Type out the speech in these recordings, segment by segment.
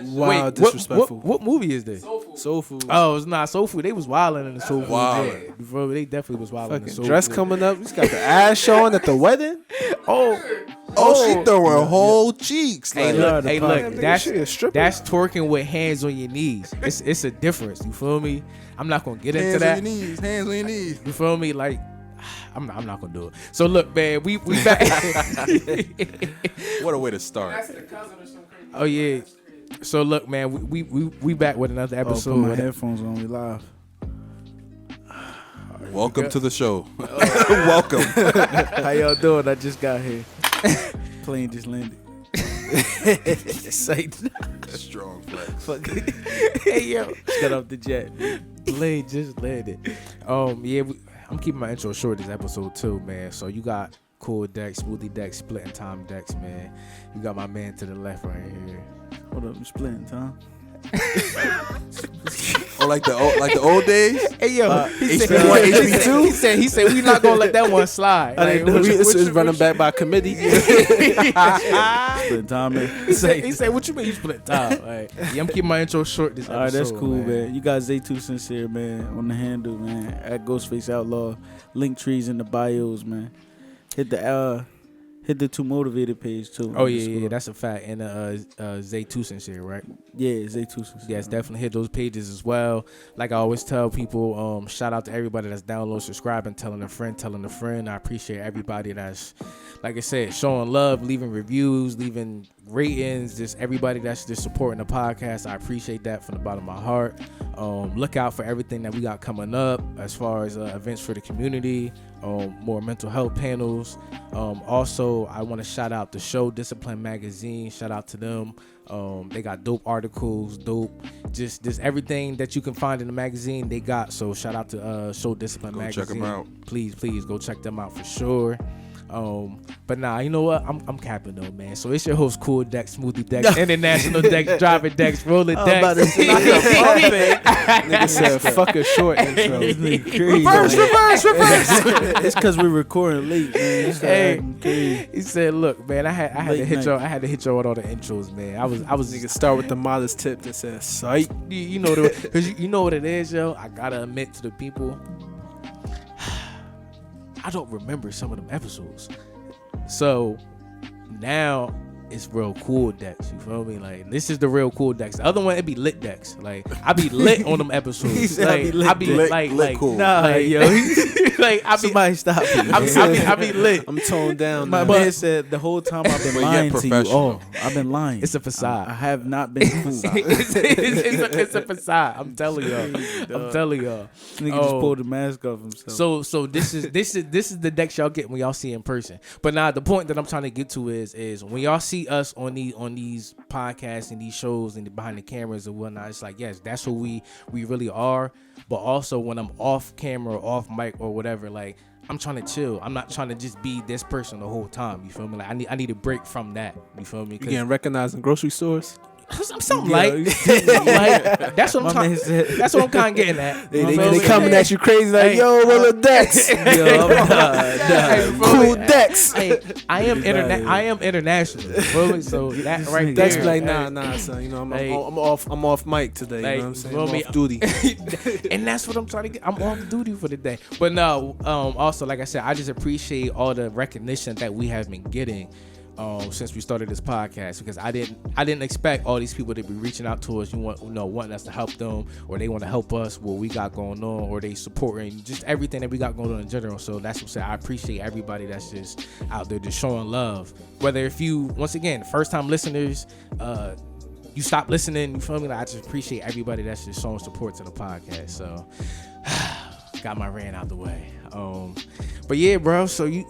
Wow, disrespectful. What movie is this? Soul Food. Oh, it's not Soul Food. They was wilding in the Soul Food. Wow. Yeah. They definitely was wilding in the Soul Dress Food. coming up. He's got the ass showing at the wedding. Oh, she throwing whole cheeks. Hey, Like, look, that's she a stripper. that's twerking with hands on your knees. It's a difference. You feel me? I'm not gonna get into hands that. on your knees. Hands on your knees. You feel me? Like, I'm not gonna do it. So look, man, we back. What a way to start. Oh yeah. So look, man, we back with another episode. Put my headphones on. We live. Welcome to the show. Welcome. How y'all doing? I just got here. Plane just landed. Strong flex. Fuck. Hey yo, Just got off the jet. Blade just landed. Yeah, I'm keeping my intro short this episode too, man. So you got Cool Dex, Smoothie Dex, Splitting Time Dex, man. You got my man to the left right here. Hold up, I'm splitting time. Oh, like the old days. Hey yo, he said HP1, HP2. He said we not gonna let that one slide. I didn't know it's running back by committee. Splitting time, man. He said, what you mean you split time? Like, yeah, I'm keeping my intro short this episode. All right, that's cool, man. You got Zay2 Sincere, man, on the handle, man. At Ghostface Outlaw. Link trees in the bios, man. Hit the Too Motivated page too. Oh yeah, that's a fact. And Zay2 Sincere, right? Yeah, Zay2 Sincere. Yes, definitely hit those pages as well. Like I always tell people, shout out to everybody that's downloading, subscribing, telling a friend. I appreciate everybody that's, like I said, showing love, leaving reviews, leaving ratings, just everybody that's just supporting the podcast. I appreciate that from the bottom of my heart. Look out for everything that we got coming up as far as events for the community, more mental health panels. Also, I want to shout out the show Discipline Magazine. Shout out to them. They got dope articles, just everything that you can find in the magazine they got. So shout out to Show Discipline Magazine. Check them out. Please go check them out for sure. But nah, you know what? I'm capping though, man. So it's your host, Cool Dex, Smoothie Dex, International Dex, Driver Dex, Roller Dex. I'm about to say, Nigga said, fuck a short intro. This nigga crazy. Reverse. It's because we're recording late, man. Hey, he said, "Look, man, I had to hit y'all. I had to hit y'all with all the intros, man. I was Nigga start with the modest tip that says, sight. you know because you know what it is, yo. I gotta admit to the people, I don't remember some of them episodes. So now it's real Cool Dex. You feel me? Like, this is the real Cool Dex. The other one, it'd be Lit Dex. Like, I be lit on them episodes. He said Like, I be lit, cool. Nah, like, yo. like I be, Somebody stop me. I be lit. I'm toned down. My now. man said the whole time I've been But yet lying to you. professional. Oh, I've been lying. It's a facade. I have not been cool. it's a facade. I'm telling y'all. This nigga just pulled the mask off himself. So this is the Dex y'all get when y'all see in person. But now the point that I'm trying to get to is when y'all see us on these podcasts and these shows and behind the cameras and whatnot, it's like, yes, that's who we really are. But also when I'm off camera, off mic or whatever, like, I'm trying to chill. I'm not trying to just be this person the whole time. You feel me? Like, I need a break from that. You feel me? You getting recognized in grocery stores? Something like that's what I'm that's what I'm kind of getting at. They coming at you crazy like, yo, Roller Dex. Cool Dex. Hey, I am international. Really? So that right Dex there. be like, nah, son. You know, I'm off mic today. You know what I'm saying? I'm off duty. And that's what I'm trying to get. I'm off duty for the day. But no, also, like I said, I just appreciate all the recognition that we have been getting since we started this podcast, because I didn't expect all these people to be reaching out to us, wanting us to help them, or they want to help us what we got going on, or they supporting just everything that we got going on in general. So that's what I'm saying. I appreciate everybody that's just out there just showing love. Whether if you, once again, first time listeners, you stop listening, you feel me? Like, I just appreciate everybody that's just showing support to the podcast. So got my rant out the way. But yeah, bro, so you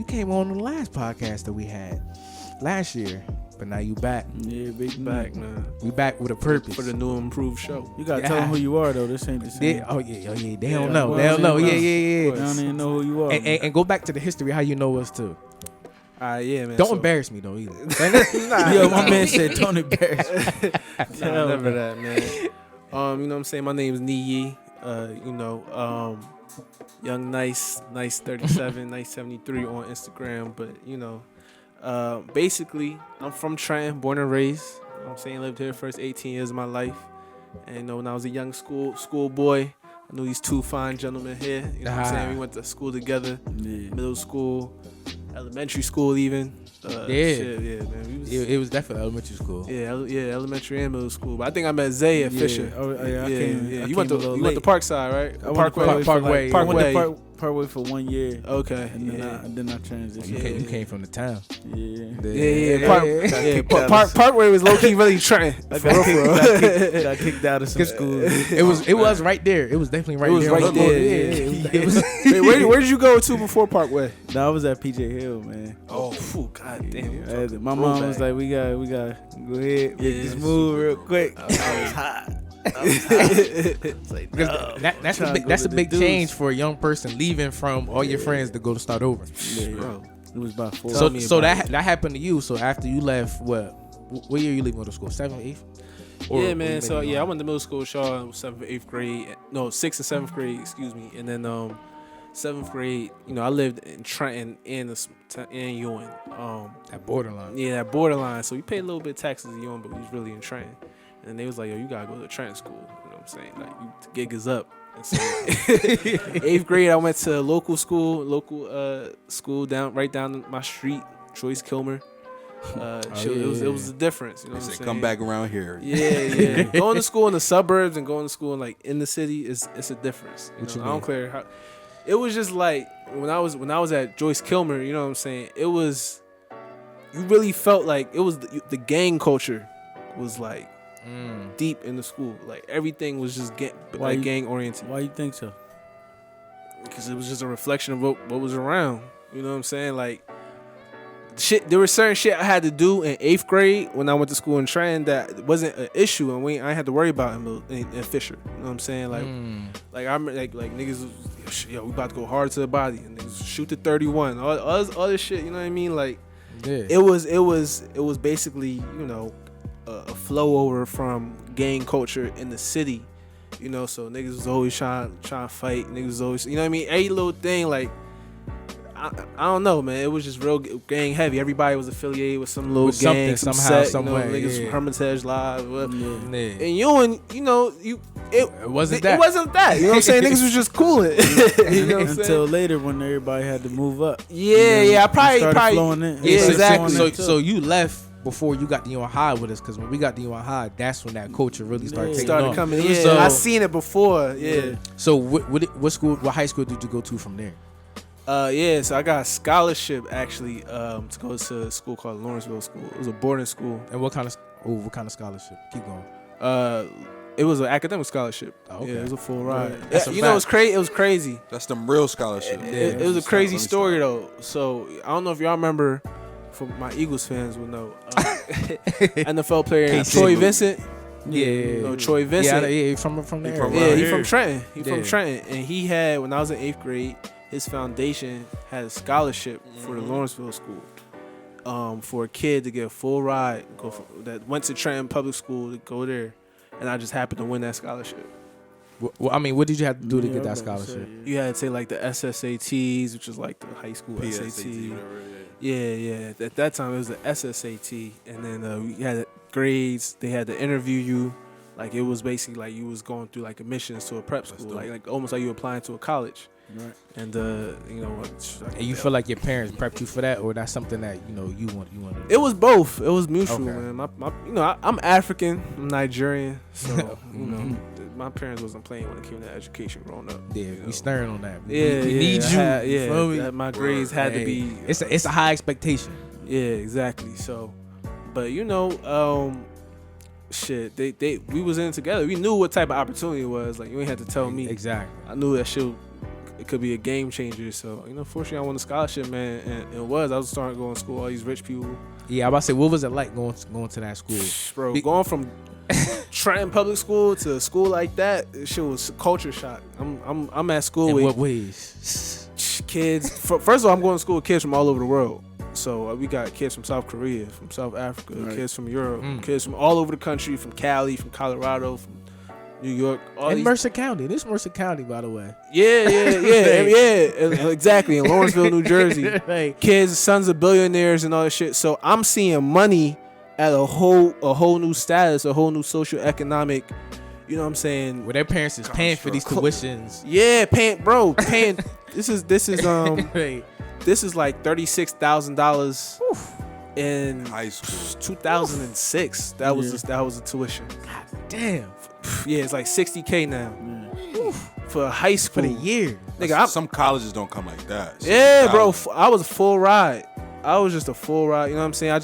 came on the last podcast that we had last year, but now you back. Yeah, big Back, man. We back with a purpose For the new improved show. You gotta tell them who you are, though. This ain't the same. Yeah, they don't know. They don't know. Yeah. They don't even know who you are. And go back to the history, how you know us too. Yeah, man. Don't embarrass me though either. Yo, my man said, don't embarrass me. Nah, never that, man. You know what I'm saying? My name is Niyi. Young nice 37, nice 73 on Instagram. But basically, I'm from Trenton, born and raised. what I'm saying, lived here first 18 years of my life. And you know, when I was a young school boy, I knew these two fine gentlemen here. You know what I'm saying? We went to school together, middle school, elementary school even. Shit, yeah, man. It was definitely elementary school. Yeah, elementary and middle school. But I think I met Zay at Fisher. You went to Parkside, right? Parkway. I went to Parkway for 1 year. Okay. And then I transitioned. You came from the town. Parkway was low key really trying. Got kicked out of some school. It was right there. It was definitely right there. It was right there. Where did you go to before Parkway? No, I was at PJ Hill, man. Oh, god damn. My mom was like, we got go ahead, make this move real quick. I was hot. Like, no, that's a big change for a young person leaving from all your friends to go to start over. Bro. It was about 4. So that happened to you. So after you left, what year you leave middle school? 7th, 8th? Yeah, man. So I went to middle school, Shaw, 7th, 8th grade. No, 6th and 7th grade. Excuse me. And then 7th grade, you know, I lived in Trenton and Ewing. That borderline. Yeah, that borderline. So we paid a little bit of taxes in Ewing, but we was really in Trenton. And they was like, yo, you gotta go to Trenton school. You know what I'm saying? Like, the gig is up. And so 8th grade, I went to local school down right down my street, Joyce Kilmer. It was the difference. You know what I'm saying? Come back around here. Yeah. Going to school in the suburbs and going to school in the city it's a difference. You know? I don't care how. It was just like when I was at Joyce Kilmer. You know what I'm saying? It was, you really felt like it was the gang culture was like deep in the school. Like everything was just gang oriented. Why you think so? Because it was just a reflection of what was around. You know what I'm saying? Like there was certain shit I had to do in 8th grade when I went to school in Trenton that wasn't an issue, and I ain't had to worry about in Fisher. You know what I'm saying? Like I remember like niggas was, yo, we about to go hard to the body, and niggas shoot the 31, all this shit. You know what I mean? Like it was basically, you know, a flow over from gang culture in the city. You know, so niggas was always trying to fight. Niggas was always, you know what I mean? Every little thing, like, I don't know, man. It was just real gang heavy. Everybody was affiliated with some little gang, somehow, some way. Niggas from Hermitage Live. And you know, it wasn't that. It wasn't that. You know what I'm saying? Niggas was just cooling. You know what I'm Until later when everybody had to move up. Yeah. I probably flowing in. Yeah, exactly. So you left before you got to UNI High with us, because when we got to UNI High, that's when that culture really started coming. Yeah, so, I seen it before. Yeah. So what high school did you go to from there? So I got a scholarship actually to go to a school called Lawrenceville School. It was a boarding school. And what kind of scholarship? Keep going. It was an academic scholarship. Oh, okay. Yeah, it was a full ride. Yeah. You know, it was crazy. That's them real scholarship. It was a crazy story though. So I don't know if y'all remember. For my Eagles fans will know, NFL player Troy Vincent. Yeah, Troy Vincent. Yeah, from there. He's from Trenton. From Trenton, and he had, when I was in 8th grade, his foundation had a scholarship for the Lawrenceville School, for a kid to get a full ride, that went to Trenton Public School to go there, and I just happened to win that scholarship. Well, I mean, what did you have to do to get that scholarship? You had to take like the SSATs, which is like the high school SAT. Yeah. At that time, it was the SSAT, and then we had grades. They had to interview you. Like it was basically like you was going through like admissions to a prep school, like almost like you applying to a college. Right. And you know, and you feel like your parents prepped you for that, or that's something that you want to do? It was both. It was mutual, man. My you know, I'm African, I'm Nigerian, so you know, my parents wasn't playing when it came to education growing up. Yeah, we stern on that. We need you. My grades had to be. It's a high expectation. Yeah, exactly. So, but you know, shit, we was in it together. We knew what type of opportunity it was. Like you ain't had to tell me. Exactly. I knew that shit. It could be a game changer. So, you know, fortunately I won a scholarship, man, and I was starting to go to school, all these rich people. Yeah, I about to say, what was it like going to that school? Bro, going from Trenton Public School to a school like that, it shit was a culture shock. I'm at school with what ways? Kids. First of all, I'm going to school with kids from all over the world. So we got kids from South Korea, from South Africa, kids from Europe, kids from all over the country, from Cali, from Colorado, from New York, and Mercer County. This Mercer County, by the way. Yeah, exactly. In Lawrenceville, New Jersey, kids, sons of billionaires, and all that shit. So I'm seeing money at a whole new status, a whole new social economic. You know what I'm saying? Where their parents is paying for these tuitions. Yeah, paying. This is Right. this is like $36,000 in High school. 2006. That was the tuition. God damn. Yeah, it's like $60K now for high school. For the year. Nigga, Some colleges don't come like that. yeah, bro. $60,000. I was a full ride. I was just a full ride. You know what I'm saying?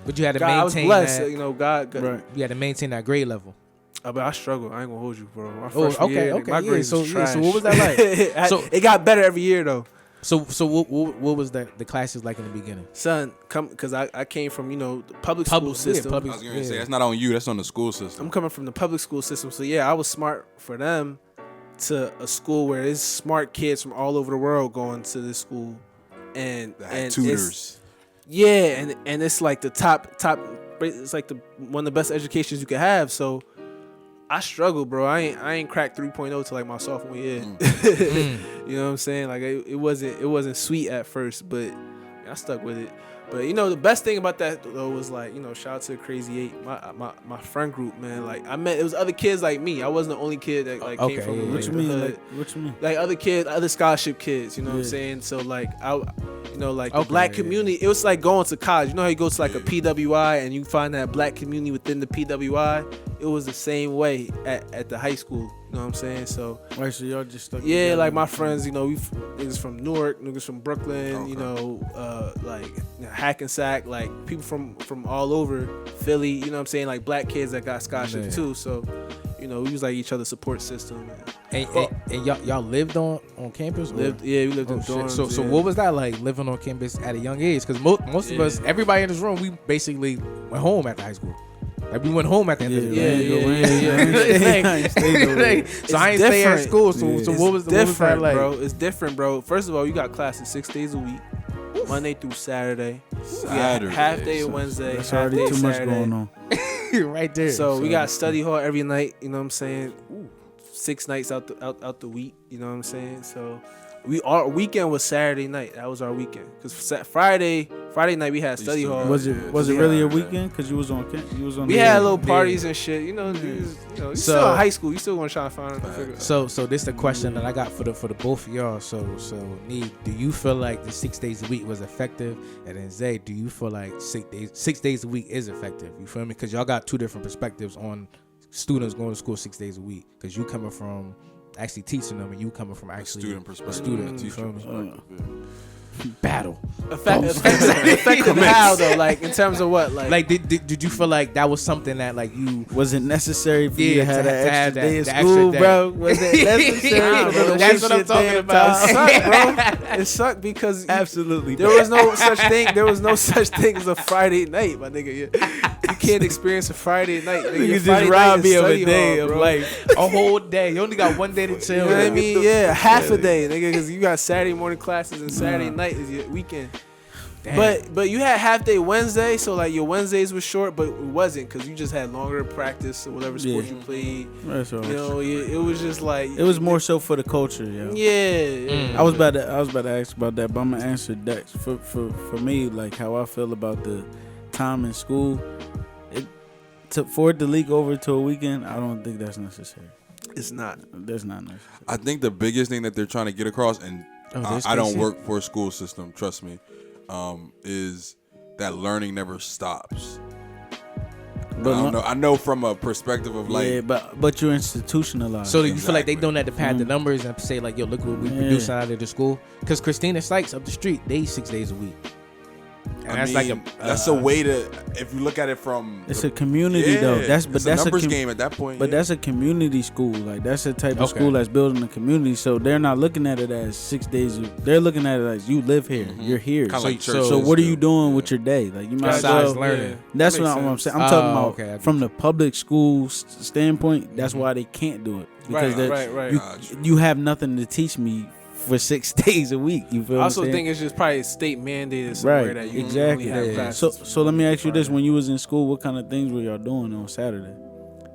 But you had to God, I was maintain blessed. that. You know, God. Right. You had to maintain that grade level. But I struggle. I ain't gonna hold you, bro. My Oh, freshman okay, year, okay, my yeah. grades So, was yeah, trash. so what was that like? So- it got better every year though. So what was the classes like in the beginning? Son, because I came from the public school system. public- I was gonna say that's not on you. That's on the school system. I'm coming from the public school system, so yeah, I was smart for them to a school where there's smart kids from all over the world going to this school, and That had and tutors. and it's like the top. It's like one of the best educations you could have. So I struggled, bro. I ain't cracked 3.0 till like my sophomore year. You know what I'm saying? Like it wasn't sweet at first, but I stuck with it. But the best thing about that though was like, shout out to the Crazy Eight, my friend group, man. Like it was other kids like me. I wasn't the only kid that like came from yeah, like, What you the mean? hood. What you mean? Like other kids, other scholarship kids, you know what I'm Yeah. saying? So like like the Okay, black yeah. community, it was like going to college. You know how you go to like a PWI and you find that black community within the PWI? It was the same way at the high school. You know what I'm saying? So Right, so y'all just stuck yeah, together. like my friends, we niggas from Newark, niggas from Brooklyn, Okay. like Hackensack, like people from all over Philly, you know what I'm saying? Like black kids that got scholarships Yeah. too. So, we was like each other's support system. And y'all lived on campus? Or? We lived in Oh, shit. dorms. So yeah. what was that like living on campus at a young age? Because most of us, everybody in this room, we basically went home after high school. Like we went home at the end of the day. So I ain't stay at different. school. So what was It's what was that different, like? bro. It's different, bro. First of all, you got classes 6 days a week, Monday through Saturday. Saturday. Half day Wednesday. That's half already day too much Saturday. going on. Right there. So we got study hall every night. You know what I'm saying? 6 nights out the week. You know what I'm saying? So our weekend was Saturday night. That was our weekend. Cause Friday night we had study hall. Was it really a weekend? Cause you was on We had little parties and shit. You still in high school. You still want to try to find a figure. So this the question that I got for the both of y'all. So Niyi, do you feel like the 6 days a week was effective? And then Zay, do you feel like 6 days a week is effective? You feel me? Because y'all got two different perspectives on students going to school 6 days a week. Because you coming from actually teaching them, and you coming from actually Student perspective. student, Teacher you feel me? perspective. Battle. Effective how though? Like in terms of what? Like did you feel like that was something that like you? Was it necessary for you to have that extra day of the extra school, day. bro? Was it necessary? Nah, for them to that's waste what I'm your talking damn about. It time? sucked, bro. It sucked because Absolutely. there was no such thing. There was no such thing as a Friday night, my nigga. You can't experience a Friday night. Nigga. You Your just Friday robbed night me is of a study day hall, of bro. life. A whole day. You only got one day to You chill. know what I mean? Yeah, half a day, nigga, because you got Saturday morning classes and Saturday night is your weekend. Damn. But you had half day Wednesday, so like your Wednesdays were short, but it wasn't because you just had longer practice or whatever sport Yeah. you played. That's all. It was just like It was more so for the culture, yo. Yeah. I was about to ask about that, but I'm gonna answer Dex. For me, like how I feel about the time in school, for it to leak over to a weekend, I don't think that's necessary. It's not. That's not necessary. I think the biggest thing that they're trying to get across, and I don't work for a school system, trust me, is that learning never stops. But I know from a perspective of like, yeah, but you're institutionalized. So do you feel like they Exactly. don't have to pad the numbers and say like, yo, look what we produce out of the school? Because Christina Sykes up the street, they 6 days a week. And that's like that's a way to, if you look at it from, it's a community though. That's a numbers game at that point. But yeah. that's a community school. Like that's a type of Okay. school that's building a community. So they're not looking at it as 6 days. They're looking at it as you live here. You're here. Kinda like so- churches So what are you do. doing Yeah. with your day? Like you might as besides well. learning. That's That what makes I'm sense. saying. I'm talking about okay, I get from the public school standpoint. That's why they can't do it because Right. you have nothing to teach me for 6 days a week. You feel? I what also I'm saying? think it's just probably state mandated somewhere Right, that you exactly. only have Yeah. classes So let me ask you this: Friday. when you was in school, what kind of things were y'all doing on Saturday?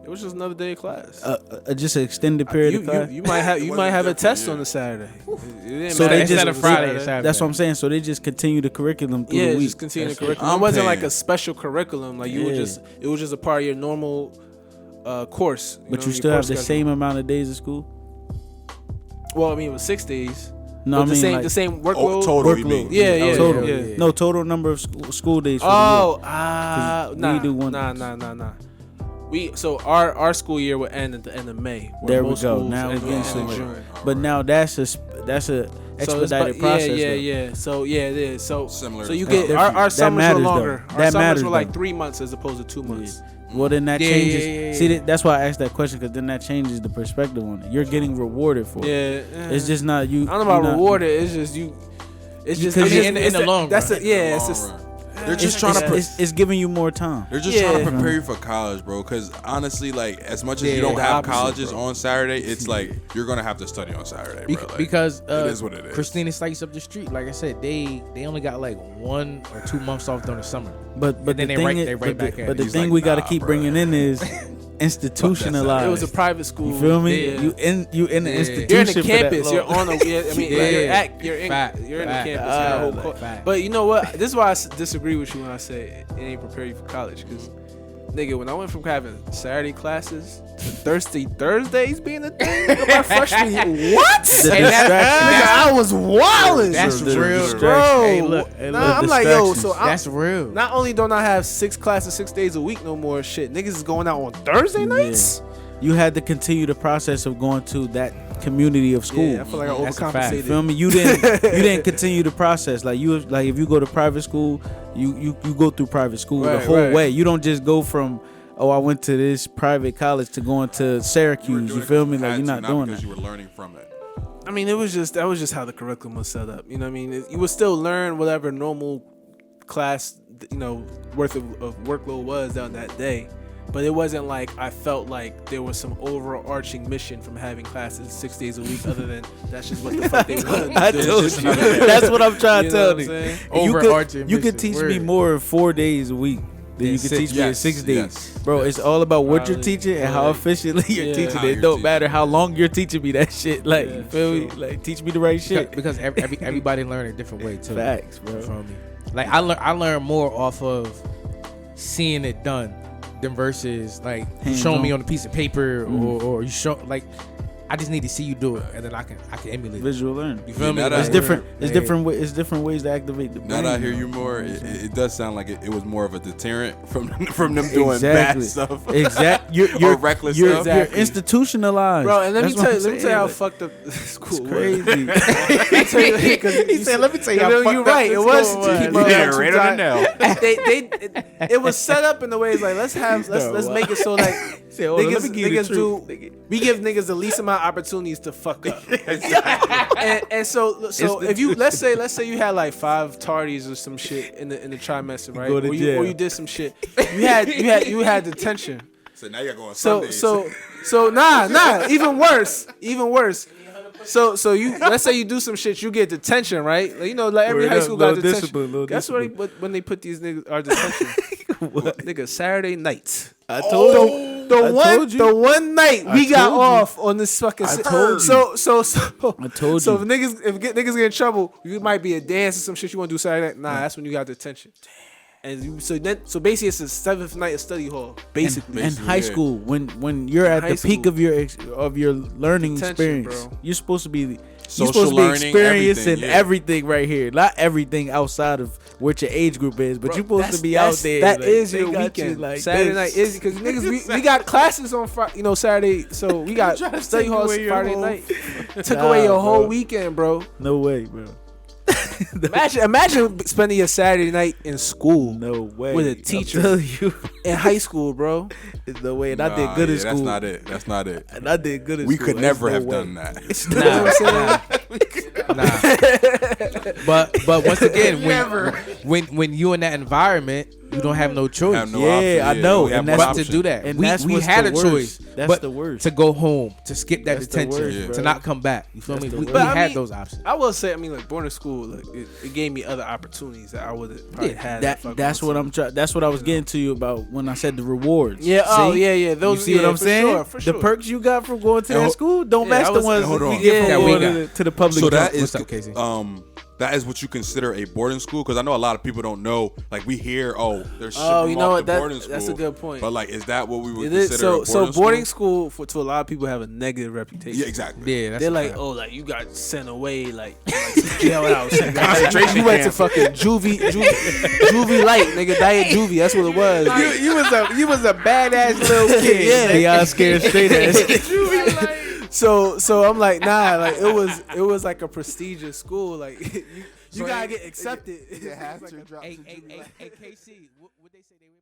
It was just another day of class. Just an extended period of class. You might have a test on a Saturday. So they instead of Friday. That's what I'm saying. So they just continue the curriculum through the week. Just continue the curriculum. It wasn't like a special curriculum. Like it was just a part of your normal course. But you still have the same amount of days of school. Well, I mean, it was 6 days. No, I mean the same workload. Total. Yeah. Total. Yeah. No, total number of school days. Nah. We do one. Nah. So our school year would end at the end of May. There we go. Now we're getting somewhere. But now that's a expedited process. Yeah. So it is. So similar. So you get our summers were longer. Our summers were like 3 months as opposed to 2 months. Well, then that changes. Yeah. See, that's why I asked that question, because then that changes the perspective on it. You're getting rewarded for it. Yeah. It's just not you. I don't know about rewarded. It's just you. It's just in the long run. That's it. Yeah. It's just. They're just trying to. It's giving you more time. They're just trying to prepare you for college, bro. Because honestly, like, as much as you don't have colleges on Saturday, it's like you're gonna have to study on Saturday, bro. Like, because it is what it is. Christina Slice up the street, like I said, they only got like 1 or 2 months off during the summer. But then they right back at it. But the thing we got to keep bringing in is institutionalized. It was a private school. You feel me? Yeah. You in the institution. You're in the campus. You're on a. I mean, you're in the campus. But you know what? This is why I disagree with you when I say it ain't prepare you for college. Because, nigga, when I went from having Saturday classes to Thursdays being a thing, my freshman year, what? I was wildin'. That's real, bro. Hey, look, I'm like, yo, so that's real. Not only don't I have 6 classes 6 days a week no more, shit, niggas is going out on Thursday nights. You had to continue the process of going to that community of school. Yeah, I feel like I overcompensated. You feel me? You didn't continue the process. Like if you go to private school, you go through private school the whole way. You don't just go from I went to this private college to going to Syracuse. You feel me? Like you're not doing that. Because you were learning from it. I mean, that was just how the curriculum was set up. You know what I mean? You would still learn whatever normal class, worth of workload was on that day. But it wasn't like I felt like there was some overarching mission from having classes 6 days a week, other than that's just what the fuck they wanted to do. That's what I'm trying to tell you. Overarching you could teach me more in 4 days a week than you could teach me in 6 days. Yes. Bro, it's all about what you're teaching and how efficiently you're teaching it. It don't matter how long you're teaching me that shit. Like, you feel me? Like, teach me the right shit. Because everybody learn a different way, too. Facts, bro. From me. Like, I learn more off of seeing it done than versus like showing me on a piece of paper or you show like I just need to see you do it and then I can emulate visual learning. You feel me? It's different. It's different. It's different ways to activate the brain. Now that I hear you more, it does sound like it was more of a deterrent from them doing bad stuff. Exactly. You're reckless. You're institutionalized, bro. And let me tell you how fucked up school was. Crazy. He said, "Let me tell you how fucked up." You're right. It was to keep right on the nail. It was set up in the ways like let's make it so like niggas do. We give niggas the least amount of opportunities to fuck up. and so if you let's say you had like 5 tardies or some shit in the trimester, right? Or you did some shit. You had detention. So now you're going Sundays. So nah, even worse. So you let's say you do some shit, you get detention, right? Like, like every high school got detention. Guess what? When they put these niggas are detention, nigga, Saturday nights. I told you. The one night we got off on this fucking. I told you. So I told you. So if niggas get in trouble, you might be a dance or some shit you want to do Saturday night. Nah, that's when you got detention. And so basically it's a 7th night of study hall. Basically, in high school, when you're at the peak of your learning experience, bro. You're supposed to be learning, experiencing everything right here. Not everything outside of what your age group is, but you're supposed to be out there. That like, is your weekend. Like Saturday night is because niggas we got classes on Friday, Saturday. So we got study halls Friday night. Took away your whole weekend, bro. No way, bro. Imagine spending your Saturday night in school. No way. With a teacher in high school, bro. It's no way. And I did good in school. That's not it. And I did good in we school. could never have done that. Nah. But once again, when you in that environment, you don't have no choice. Have no option. I know. We have And one that's But to option. do that, And we what's had the a worst. choice. That's but the worst. to go home, to skip that That's the detention, worst, to bro. not come back. You feel That's me? the We worst. But I had mean, those options. I will say, I mean, like boarding school, like it gave me other opportunities that I would have probably had. That's what I'm trying. That's what I was getting to you about when I said the rewards. Yeah. Oh, See? yeah. Those. You see what I'm for saying? Sure, for sure. The perks you got from going to And that ho- school don't Yeah, match I the was- ones hold we on. get Yeah, from we going to the public. So that jump. is What's up, Casey? that is what you consider a boarding school, because I know a lot of people don't know. Like we hear, they're shipping Oh, you them know off what? to That- boarding school. that's a good point. But like, is that what we would It is, consider a so boarding boarding school? school to a lot of people have a negative reputation. Yeah, exactly. Yeah, that's They're a like, fact. oh, like you got sent away, like jailhouse, concentration. You went to fucking juvie light, nigga, diet juvie. That's what it was. you was a badass little kid. Yeah. Beyond scared straight ass. So I'm like, nah, like it was like a prestigious school. Like you gotta get accepted. Hey, KC, what they say they were